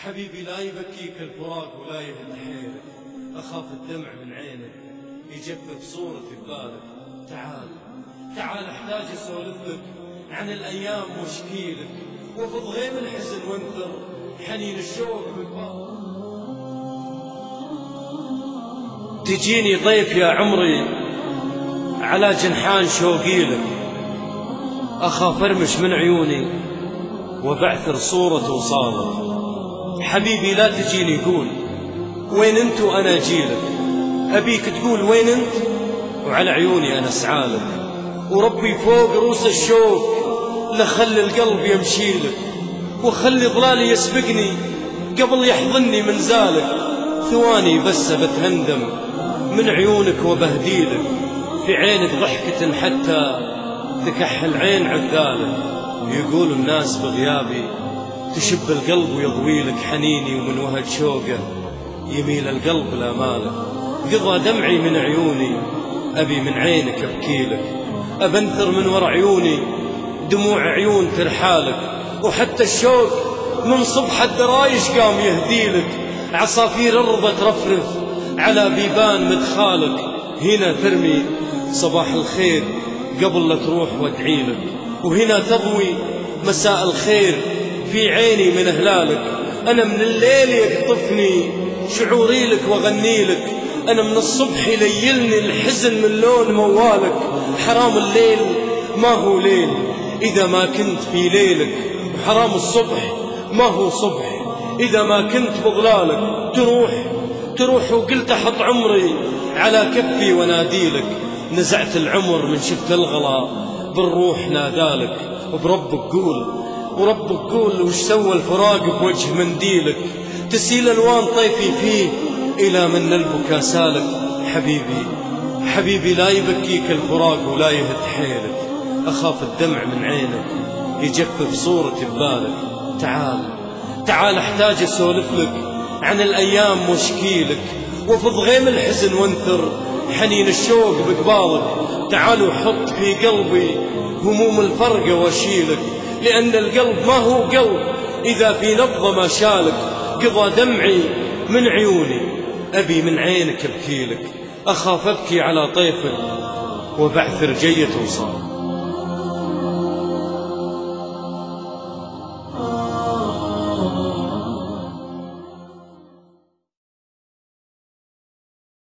حبيبي لا يبكيك الفراق ولا يهد حيلك، أخاف الدمع من عينك يجفف صورتي ببالك. تعال تعال احتاج اسولف لك عن الايام واشكيلك، وفض غيم الحزن وانثر حنين الشوق بقبالك. تجيني ضيف يا عمري على جنحان شوقي لك، أخاف أرمش من عيوني وبعثر صورة وصالك. حبيبي لا تجيني قول وين انت وأنا أجيلك، أبيك تقول وين انت وعلى عيوني أنا أسعالك. وربي فوق روس الشوق لخلي القلب يمشيلك، وخلي ظلالي يسبقني قبل يحضني من زالك. ثواني بس بتهندم من عيونك وبهديلك، في عينك ضحكة حتى تكحل عين عذالك. يقول الناس بغيابي تشب القلب ويضويلك حنيني، ومن وهج شوقه يميل القلب لامالك. قضى دمعي من عيوني أبي من عينك أبكيلك، أبنثر من ورا عيوني دموع عيون ترحالك. وحتى الشوق من صبح الدرايش قام يهديلك، عصافير الرضا ترفرف على بيبان مدخالك. هنا ترمي صباح الخير قبل لا تروح وادعيلك، وهنا تضوي مساء الخير في عيني من هلالك. أنا من الليل يقطفني شعوري لك وغني لك، أنا من الصبح يليلني الحزن من لون موالك. حرام الليل ما هو ليل إذا ما كنت في ليلك، وحرام الصبح ما هو صبح إذا ما كنت بظلالك. تروح وقلت أحط عمري على كفي وناديلك، نزعت العمر من شفت الغلا بالروح نادالك. وربك قول وش سوى الفراق بوجه منديلك، تسيل الوان طيفي فيه إلى من البكا سالك. حبيبي لا يبكيك الفراق ولا يهد حيلك، أخاف الدمع من عينك يجفف صورتي ببالك. تعال احتاج اسولف لك عن الايام واشكيلك، وفض غيم الحزن وانثر حنين الشوق بقبالك. تعال وحط في قلبي هموم الفرقة واشيلك، لأن القلب ما هو قلب إذا في نبضة ما شالك. قضى دمعي من عيوني أبي من عينك أبكيلك، أخاف أبكي على طيفك وبعثر جية وصال.